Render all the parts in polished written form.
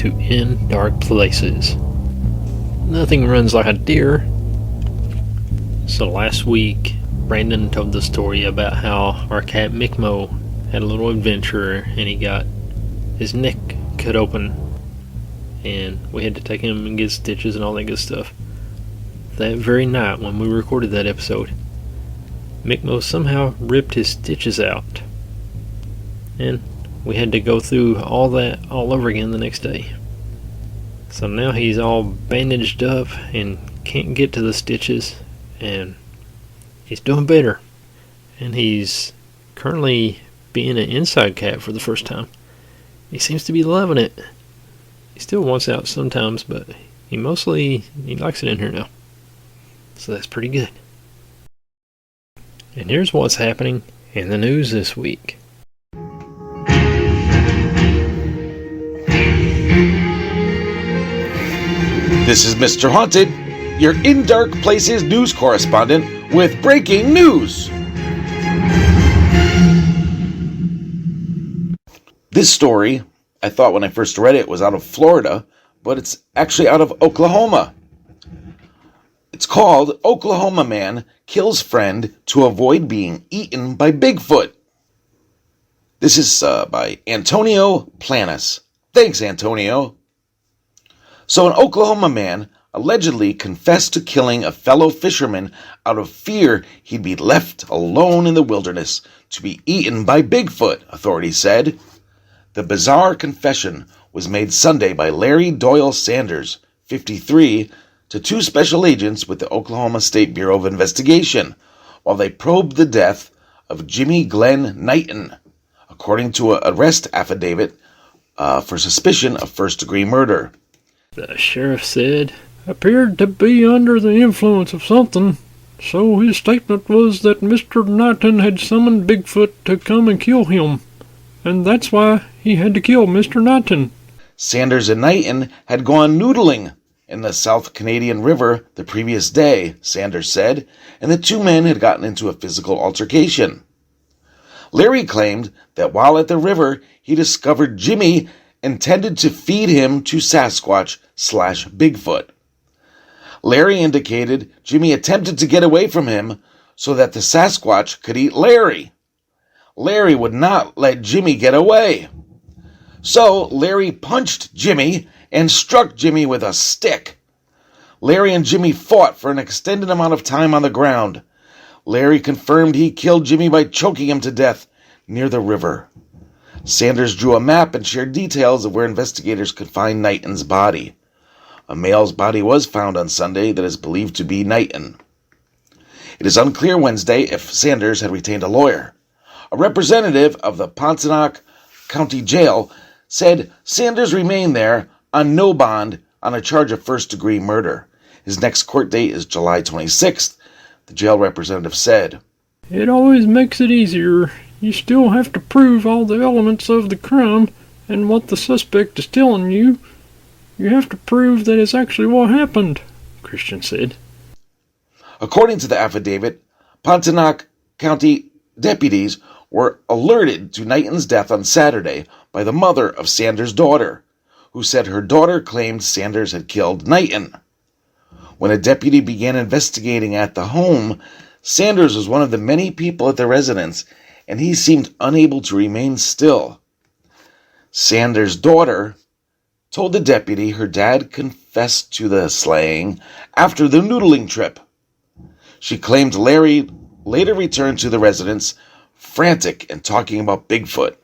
to In Dark Places. Nothing runs like a deer. So last week, Brandon told the story about how our cat Mikmo had a little adventure and he got his neck cut open and we had to take him and get stitches and all that good stuff. That very night when we recorded that episode, Mikmo somehow ripped his stitches out and we had to go through all that all over again the next day. So now he's all bandaged up and can't get to the stitches, and he's doing better. And he's currently being an inside cat for the first time. He seems to be loving it. He still wants out sometimes, but he likes it in here now. So that's pretty good. And here's what's happening in the news this week. This is Mr. Haunted, your In Dark Places news correspondent with breaking news. This story, I thought when I first read it, was out of Florida, but it's actually out of Oklahoma. It's called Oklahoma Man Kills Friend to Avoid Being Eaten by Bigfoot. This is by Antonio Planas. Thanks, Antonio. So an Oklahoma man allegedly confessed to killing a fellow fisherman out of fear he'd be left alone in the wilderness to be eaten by Bigfoot, authorities said. The bizarre confession was made Sunday by Larry Doyle Sanders, 53, to two special agents with the Oklahoma State Bureau of Investigation, while they probed the death of Jimmy Glenn Knighton, according to an arrest affidavit for suspicion of first-degree murder. The sheriff said, appeared to be under the influence of something, so his statement was that Mr. Knighton had summoned Bigfoot to come and kill him, and that's why he had to kill Mr. Knighton. Sanders and Knighton had gone noodling in the South Canadian River the previous day, Sanders said, and the two men had gotten into a physical altercation. Larry claimed that while at the river, he discovered Jimmy intended to feed him to Sasquatch/Bigfoot. Larry indicated Jimmy attempted to get away from him so that the Sasquatch could eat Larry. Larry would not let Jimmy get away. So Larry punched Jimmy and struck Jimmy with a stick. Larry and Jimmy fought for an extended amount of time on the ground. Larry confirmed he killed Jimmy by choking him to death near the river. Sanders drew a map and shared details of where investigators could find Knighton's body. A male's body was found on Sunday that is believed to be Knighton. It is unclear Wednesday if Sanders had retained a lawyer. A representative of the Pontotoc County Jail said Sanders remained there on no bond on a charge of first-degree murder. His next court date is July 26th, the jail representative said. It always makes it easier. You still have to prove all the elements of the crime and what the suspect is telling you. You have to prove that it's actually what happened, Christian said. According to the affidavit, Pontotoc County deputies were alerted to Knighton's death on Saturday by the mother of Sanders' daughter, who said her daughter claimed Sanders had killed Knighton. When a deputy began investigating at the home, Sanders was one of the many people at the residence, and he seemed unable to remain still. Sanders' daughter told the deputy her dad confessed to the slaying after the noodling trip. She claimed Larry later returned to the residence, frantic and talking about Bigfoot.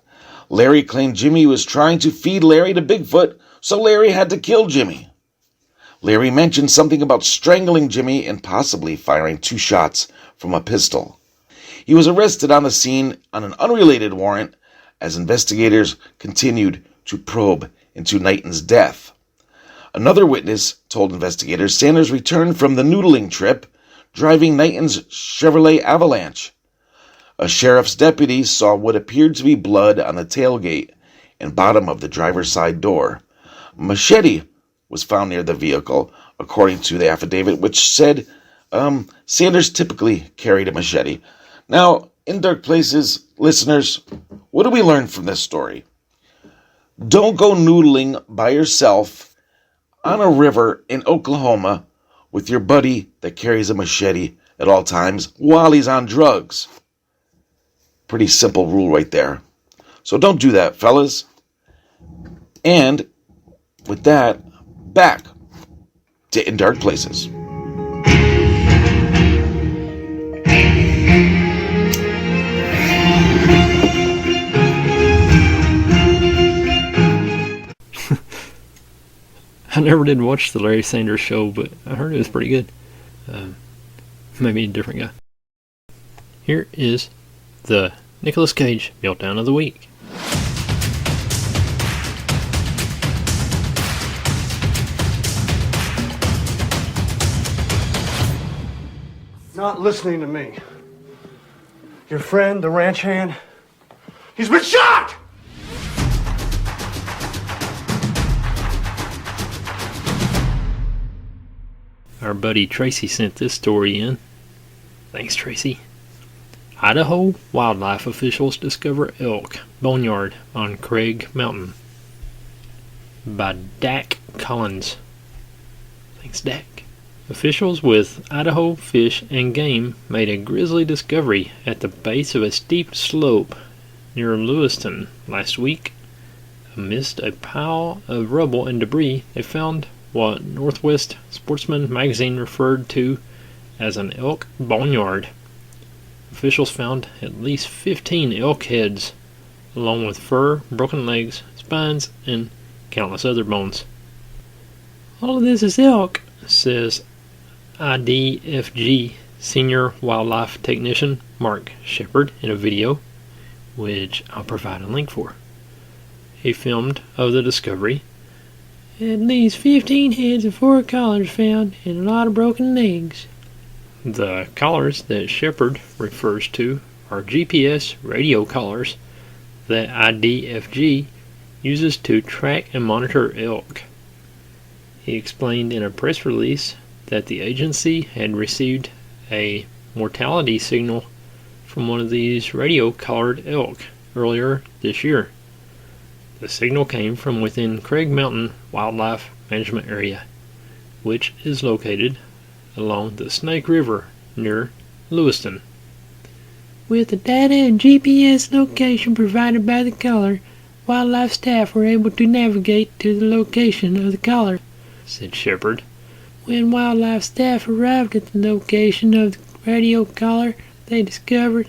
Larry claimed Jimmy was trying to feed Larry to Bigfoot, so Larry had to kill Jimmy. Larry mentioned something about strangling Jimmy and possibly firing 2 shots from a pistol. He was arrested on the scene on an unrelated warrant as investigators continued to probe into Knighton's death. Another witness told investigators Sanders returned from the noodling trip driving Knighton's Chevrolet Avalanche. A sheriff's deputy saw what appeared to be blood on the tailgate and bottom of the driver's side door. A machete was found near the vehicle, according to the affidavit, which said Sanders typically carried a machete. Now, In Dark Places listeners, what do we learn from this story? Don't go noodling by yourself on a river in Oklahoma with your buddy that carries a machete at all times while he's on drugs. Pretty simple rule right there. So don't do that, fellas. And with that, back to In Dark Places. I never did watch the Larry Sanders Show, but I heard it was pretty good. Maybe a different guy. Here is the Nicolas Cage Meltdown of the Week. Not listening to me. Your friend, the ranch hand, he's been shot! Our buddy Tracy sent this story in. Thanks, Tracy. Idaho wildlife officials discover elk boneyard on Craig Mountain. By Dak Collins. Thanks, Dak. Officials with Idaho Fish and Game made a grisly discovery at the base of a steep slope near Lewiston last week. Amidst a pile of rubble and debris, they found what Northwest Sportsman magazine referred to as an elk boneyard. Officials found at least 15 elk heads, along with fur, broken legs, spines, and countless other bones. All of this is elk, says IDFG Senior Wildlife Technician Mark Shepard in a video, which I'll provide a link for. He filmed of the discovery. At least 15 heads of 4 collars found and a lot of broken legs. The collars that Shepard refers to are GPS radio collars that IDFG uses to track and monitor elk. He explained in a press release that the agency had received a mortality signal from one of these radio-collared elk earlier this year. The signal came from within Craig Mountain Wildlife Management Area, which is located along the Snake River near Lewiston. With the data and GPS location provided by the collar, wildlife staff were able to navigate to the location of the collar, said Shepard. When wildlife staff arrived at the location of the radio collar, they discovered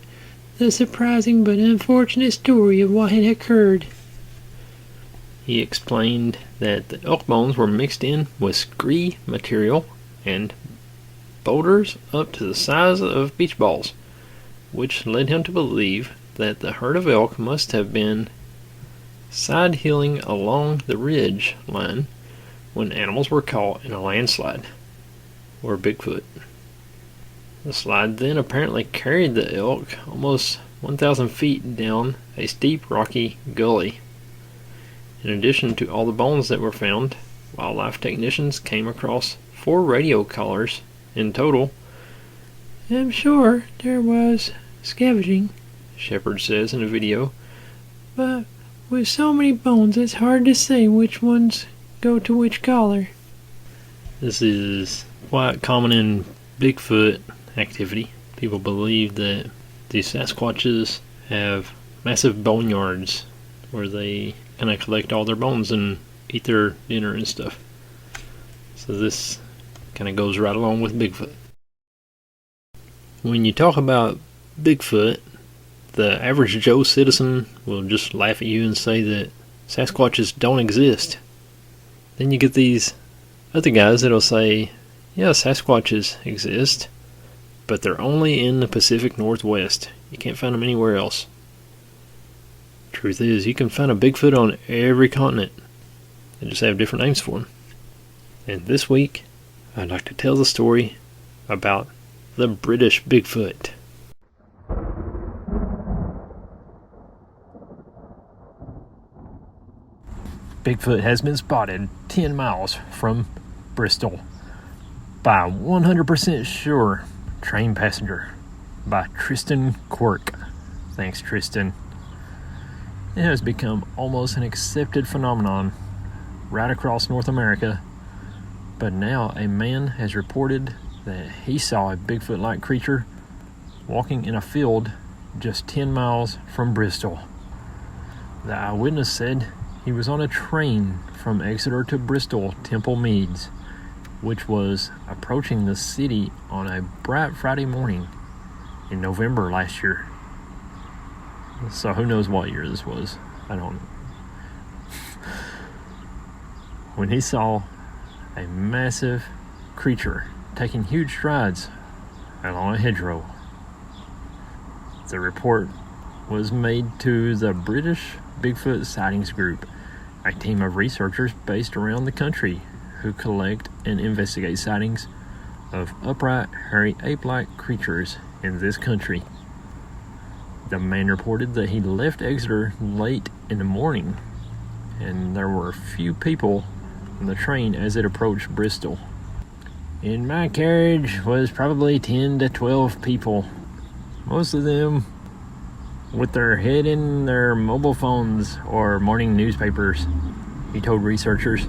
the surprising but unfortunate story of what had occurred. He explained that the elk bones were mixed in with scree material and boulders up to the size of beach balls, which led him to believe that the herd of elk must have been side-hilling along the ridge line when animals were caught in a landslide, or Bigfoot. The slide then apparently carried the elk almost 1,000 feet down a steep rocky gully. In addition to all the bones that were found, wildlife technicians came across 4 radio collars in total. I'm sure there was scavenging, Shepard says in a video, but with so many bones it's hard to say which ones go to which collar. This is quite common in Bigfoot activity. People believe that these sasquatches have massive boneyards where they kind of collect all their bones and eat their dinner and stuff. So this kind of goes right along with Bigfoot. When you talk about Bigfoot, the average Joe citizen will just laugh at you and say that Sasquatches don't exist. Then you get these other guys that'll say, yeah, Sasquatches exist, but they're only in the Pacific Northwest. You can't find them anywhere else. Truth is, you can find a Bigfoot on every continent. They just have different names for them. And this week, I'd like to tell the story about the British Bigfoot. Bigfoot has been spotted 10 miles from Bristol by 100% sure train passenger by Tristan Quirk. Thanks, Tristan. It has become almost an accepted phenomenon right across North America, but now a man has reported that he saw a Bigfoot-like creature walking in a field just 10 miles from Bristol. The eyewitness said he was on a train from Exeter to Bristol Temple Meads, which was approaching the city on a bright Friday morning in November last year. So who knows what year this was? I don't know. When he saw a massive creature taking huge strides along a hedgerow. The report was made to the British Bigfoot Sightings Group, a team of researchers based around the country who collect and investigate sightings of upright, hairy ape-like creatures in this country. The man reported that he left Exeter late in the morning, and there were a few people on the train as it approached Bristol. In my carriage was probably 10 to 12 people, most of them with their head in their mobile phones or morning newspapers, he told researchers.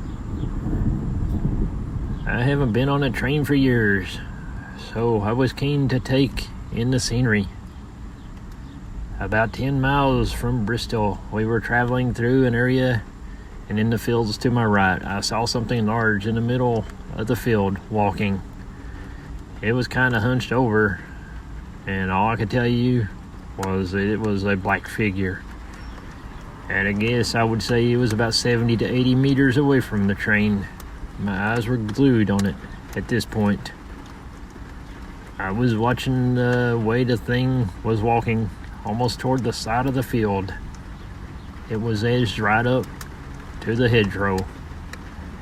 I haven't been on a train for years, so I was keen to take in the scenery. About 10 miles from Bristol, we were traveling through an area, and in the fields to my right, I saw something large in the middle of the field walking. It was kind of hunched over, and all I could tell you was that it was a black figure. At a guess, I would say it was about 70 to 80 meters away from the train. My eyes were glued on it at this point. I was watching the way the thing was walking, almost toward the side of the field. It was edged right up to the hedgerow,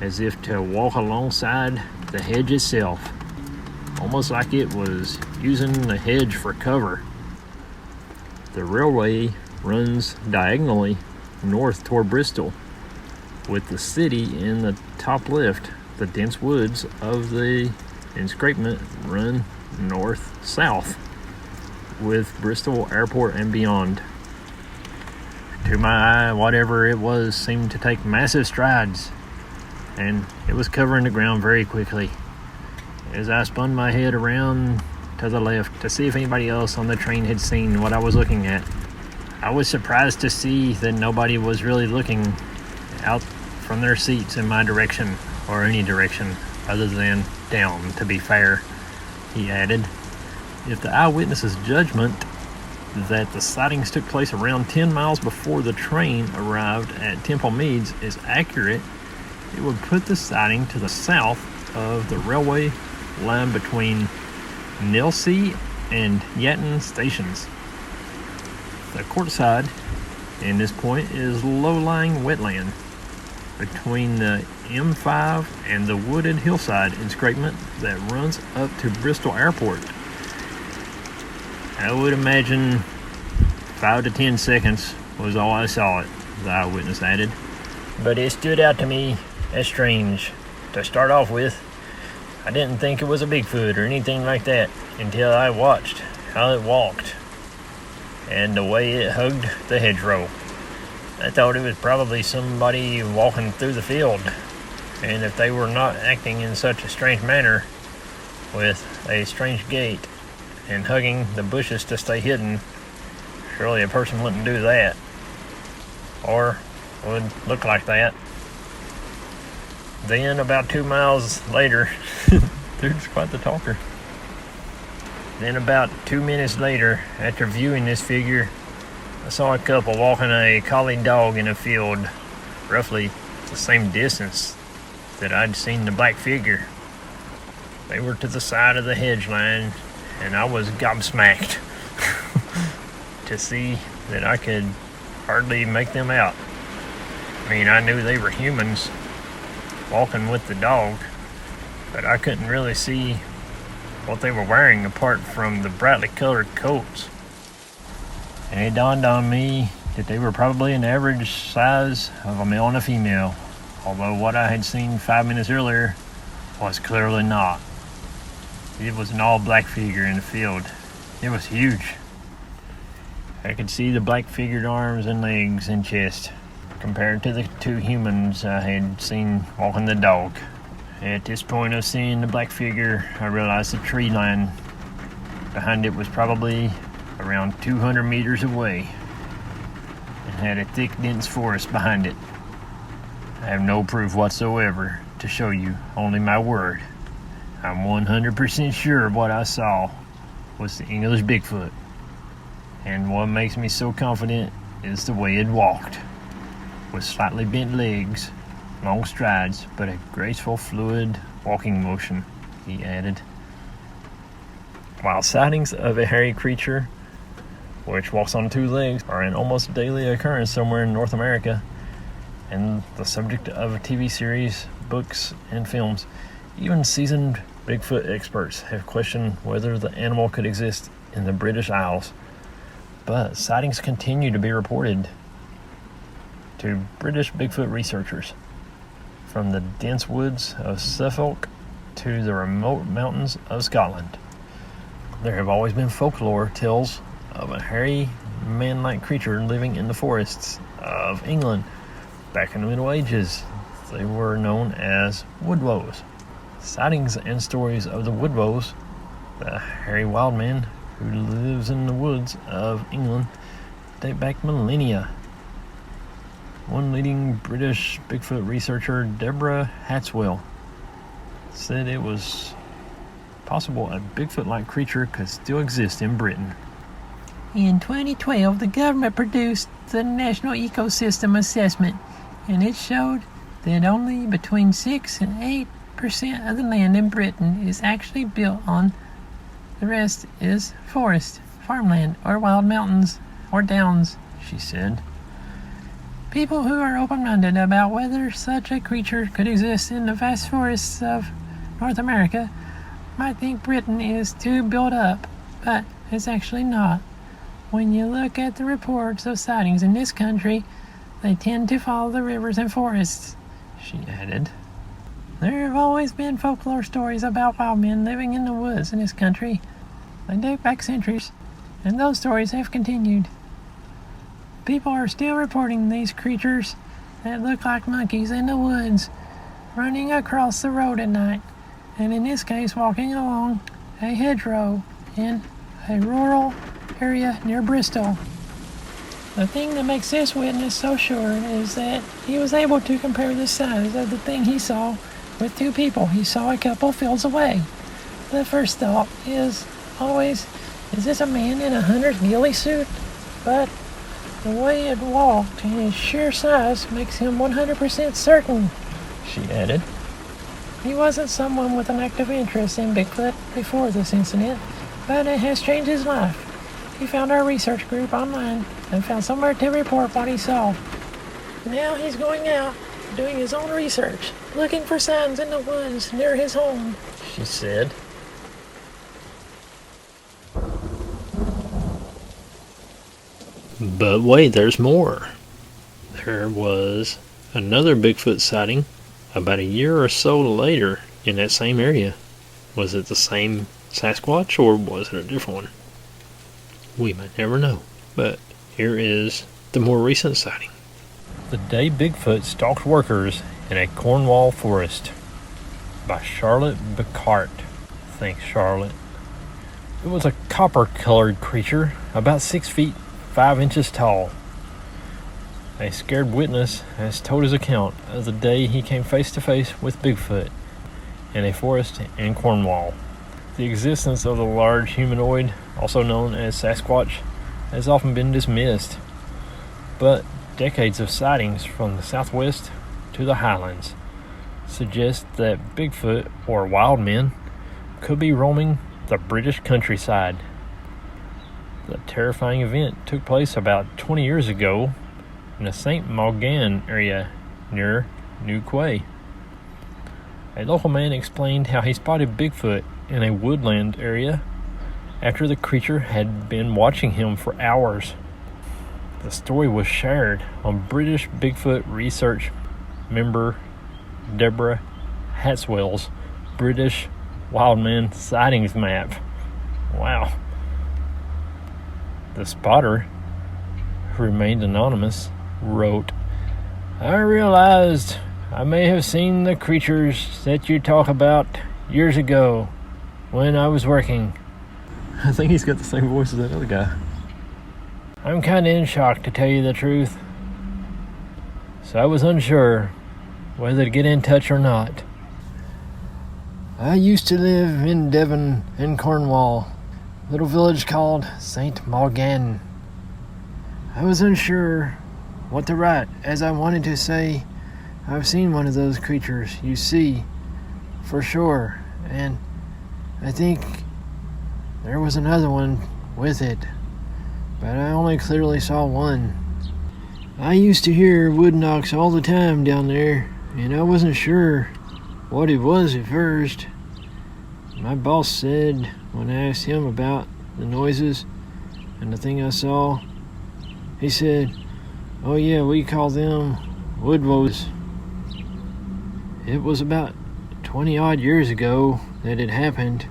as if to walk alongside the hedge itself, almost like it was using the hedge for cover. The railway runs diagonally north toward Bristol, with the city in the top left. The dense woods of the escarpment run north-south, with Bristol Airport and beyond. To my eye, whatever it was seemed to take massive strides, and it was covering the ground very quickly. As I spun my head around to the left to see if anybody else on the train had seen what I was looking at, I was surprised to see that nobody was really looking out from their seats in my direction, or any direction other than down, to be fair, he added. If the eyewitness's judgment that the sightings took place around 10 miles before the train arrived at Temple Meads is accurate, it would put the sighting to the south of the railway line between Nilsea and Yatton stations. The courtside in this point is low-lying wetland between the M5 and the wooded hillside escarpment that runs up to Bristol Airport. I would imagine 5 to 10 seconds was all I saw it, the eyewitness added. But it stood out to me as strange. To start off with, I didn't think it was a Bigfoot or anything like that until I watched how it walked and the way it hugged the hedgerow. I thought it was probably somebody walking through the field, and if they were not acting in such a strange manner with a strange gait and hugging the bushes to stay hidden, surely a person wouldn't do that, or would look like that. Then about 2 miles later, dude's quite the talker. Then about 2 minutes later, after viewing this figure, I saw a couple walking a collie dog in a field, roughly the same distance that I'd seen the black figure. They were to the side of the hedge line, and I was gobsmacked to see that I could hardly make them out. I mean, I knew they were humans walking with the dog, but I couldn't really see what they were wearing apart from the brightly colored coats. And it dawned on me that they were probably an average size of a male and a female, although what I had seen 5 minutes earlier was clearly not. It was an all-black figure in the field. It was huge. I could see the black-figured arms and legs and chest, compared to the two humans I had seen walking the dog. At this point of seeing the black figure, I realized the tree line behind it was probably around 200 meters away and had a thick, dense forest behind it. I have no proof whatsoever to show you, only my word. I'm 100% sure what I saw was the English Bigfoot. And what makes me so confident is the way it walked, with slightly bent legs, long strides, but a graceful, fluid walking motion, he added. While sightings of a hairy creature, which walks on two legs, are an almost daily occurrence somewhere in North America, and the subject of a TV series, books, and films, even seasoned Bigfoot experts have questioned whether the animal could exist in the British Isles. But sightings continue to be reported to British Bigfoot researchers, from the dense woods of Suffolk to the remote mountains of Scotland. There have always been folklore tales of a hairy, man-like creature living in the forests of England. Back in the Middle Ages, they were known as woodwoes. Sightings and stories of the woodwoes, the hairy wild man who lives in the woods of England, date back millennia. One leading British Bigfoot researcher, Deborah Hatswell, said it was possible a Bigfoot-like creature could still exist in Britain. In 2012, the government produced the National Ecosystem Assessment, and it showed that only between 6 and 8% of the land in Britain is actually built on. The rest is forest, farmland, or wild mountains or downs, she said. People who are open-minded about whether such a creature could exist in the vast forests of North America might think Britain is too built up, but it's actually not. When you look at the reports of sightings in this country, they tend to follow the rivers and forests, she added. There have always been folklore stories about wild men living in the woods in this country. They date back centuries, and those stories have continued. People are still reporting these creatures that look like monkeys in the woods, running across the road at night, and in this case walking along a hedgerow in a rural area near Bristol. The thing that makes this witness so sure is that he was able to compare the size of the thing he saw with two people he saw a couple fields away. The first thought is always, is this a man in a hunter's ghillie suit? But the way it walked and its sheer size makes him 100% certain, she added. He wasn't someone with an active interest in Bigfoot before this incident, but it has changed his life. He found our research group online and found somewhere to report what he saw. Now he's going out, doing his own research, looking for signs in the woods near his home, she said. But wait, there's more. There was another Bigfoot sighting about a year or so later in that same area. Was it the same Sasquatch or was it a different one? We might never know. But here is the more recent sighting. The Day Bigfoot Stalked Workers in a Cornwall Forest by Charlotte Bacart. Thanks, Charlotte. It was a copper-colored creature, about 6 feet 5 inches tall. A scared witness has told his account of the day he came face to face with Bigfoot in a forest in Cornwall. The existence of the large humanoid, also known as Sasquatch, has often been dismissed, but decades of sightings from the southwest to the highlands suggest that Bigfoot, or wild men, could be roaming the British countryside. The terrifying event took place about 20 years ago in the St. Maughan area near New Quay. A local man explained how he spotted Bigfoot in a woodland area after the creature had been watching him for hours. The story was shared on British Bigfoot research member Deborah Hatswell's British Wildman Sightings Map. Wow. The spotter who remained anonymous, wrote, "I realized I may have seen the creatures that you talk about years ago when I was working." I think he's got the same voice as that other guy. "I'm kind of in shock, to tell you the truth. So I was unsure whether to get in touch or not. I used to live in Devon and Cornwall, a little village called St. Morgan. I was unsure what to write, as I wanted to say I've seen one of those creatures you see, for sure, and I think there was another one with it, but I only clearly saw one. I used to hear wood knocks all the time down there, and I wasn't sure what it was at first. My boss said when I asked him about the noises and the thing I saw, he said, 'Oh yeah, we call them woodwoes.' It was about 20 odd years ago that it happened.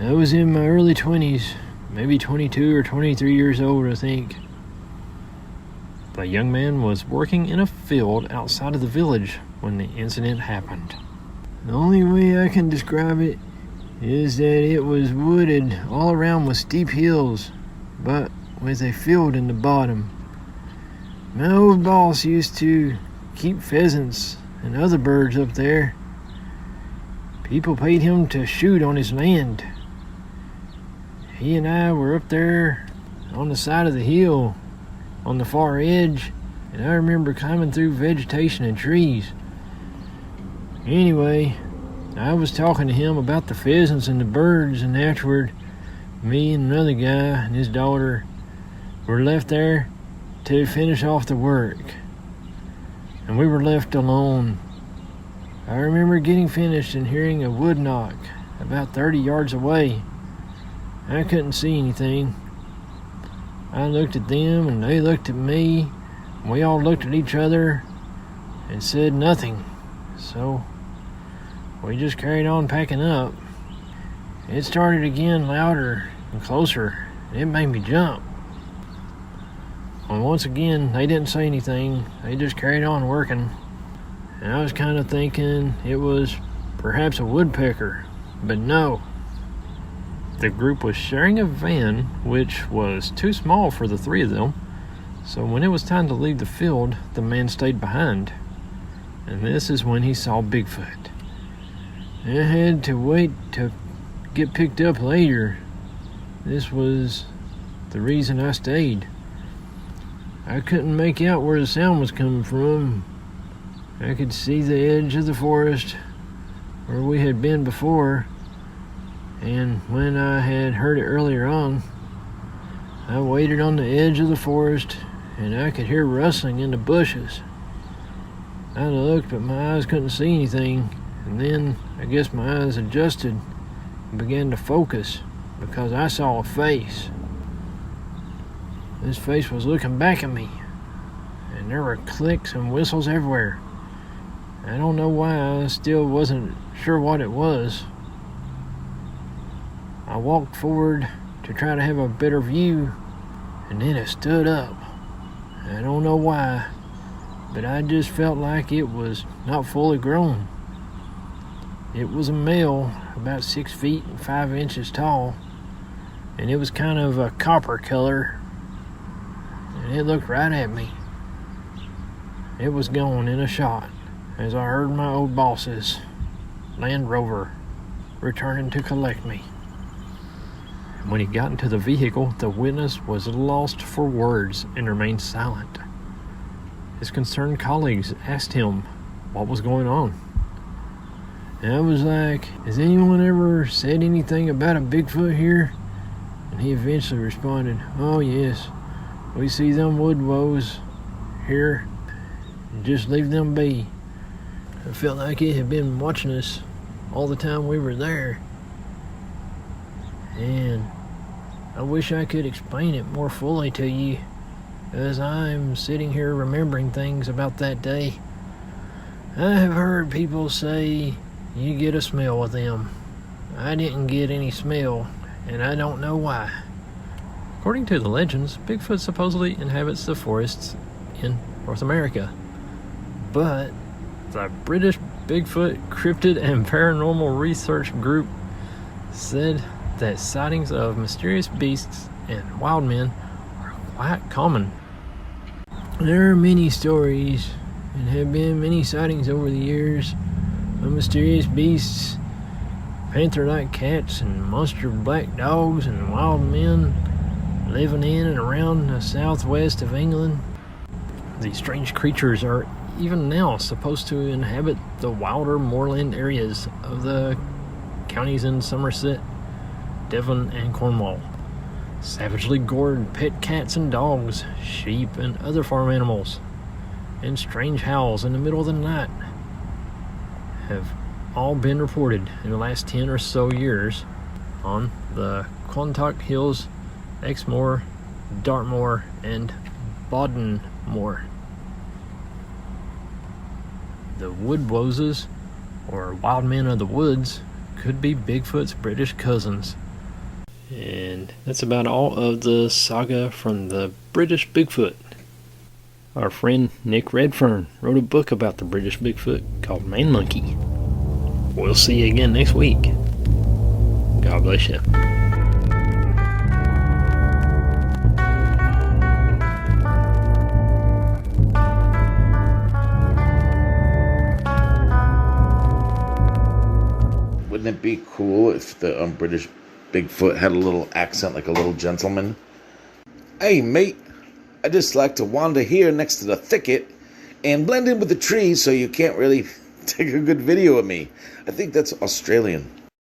I was in my early 20s, maybe 22 or 23 years old, I think." The young man was working in a field outside of the village when the incident happened. "The only way I can describe it is that it was wooded all around with steep hills, but with a field in the bottom. My old boss used to keep pheasants and other birds up there. People paid him to shoot on his land. He and I were up there on the side of the hill on the far edge, and I remember climbing through vegetation and trees. Anyway, I was talking to him about the pheasants and the birds, and afterward, me and another guy and his daughter were left there to finish off the work, and we were left alone. I remember getting finished and hearing a wood knock about 30 yards away. I couldn't see anything. I looked at them and they looked at me, and we all looked at each other and said nothing. So we just carried on packing up. It started again, louder and closer, and it made me jump. Well, once again, they didn't say anything. They just carried on working. And I was kind of thinking it was perhaps a woodpecker, but no. The group was sharing a van, which was too small for the three of them, so when it was time to leave the field, the man stayed behind. And this is when he saw Bigfoot. I had to wait to get picked up later. This was the reason I stayed. I couldn't make out where the sound was coming from. I could see the edge of the forest where we had been before, and when I had heard it earlier on, I waited on the edge of the forest and I could hear rustling in the bushes. I looked, but my eyes couldn't see anything, and then I guess my eyes adjusted and began to focus because I saw a face. This face was looking back at me, and there were clicks and whistles everywhere. I don't know why I still wasn't sure what it was. I walked forward to try to have a better view, and then it stood up. I don't know why, but I just felt like it was not fully grown. It was a male, about 6 feet and 5 inches tall, and it was kind of a copper color, and it looked right at me. It was gone in a shot as I heard my old boss's Land Rover returning to collect me. When he got into the vehicle, the witness was lost for words and remained silent. His concerned colleagues asked him what was going on. And I was like, "Has anyone ever said anything about a Bigfoot here?" And he eventually responded, "Oh yes, we see them woodwoes here. Just leave them be." I felt like it had been watching us all the time we were there. And I wish I could explain it more fully to you, as I'm sitting here remembering things about that day. I have heard people say you get a smell with them. I didn't get any smell, and I don't know why. According to the legends, Bigfoot supposedly inhabits the forests in North America. But the British Bigfoot Cryptid and Paranormal Research Group said that sightings of mysterious beasts and wild men are quite common. There are many stories and have been many sightings over the years of mysterious beasts, panther-like cats and monster black dogs and wild men living in and around the southwest of England. These strange creatures are even now supposed to inhabit the wilder moorland areas of the counties in Somerset, Devon, and Cornwall. Savagely gored pet cats and dogs, sheep and other farm animals, and strange howls in the middle of the night have all been reported in the last 10 or so years on the Quantock Hills, Exmoor, Dartmoor, and Bodden Moor. The Woodwoses, or wild men of the woods, could be Bigfoot's British cousins. And that's about all of the saga from the British Bigfoot. Our friend Nick Redfern wrote a book about the British Bigfoot called Man Monkey. We'll see you again next week. God bless you. Wouldn't it be cool if the British Bigfoot had a little accent like a little gentleman? Hey, mate, I just like to wander here next to the thicket and blend in with the trees so you can't really take a good video of me. I think that's Australian.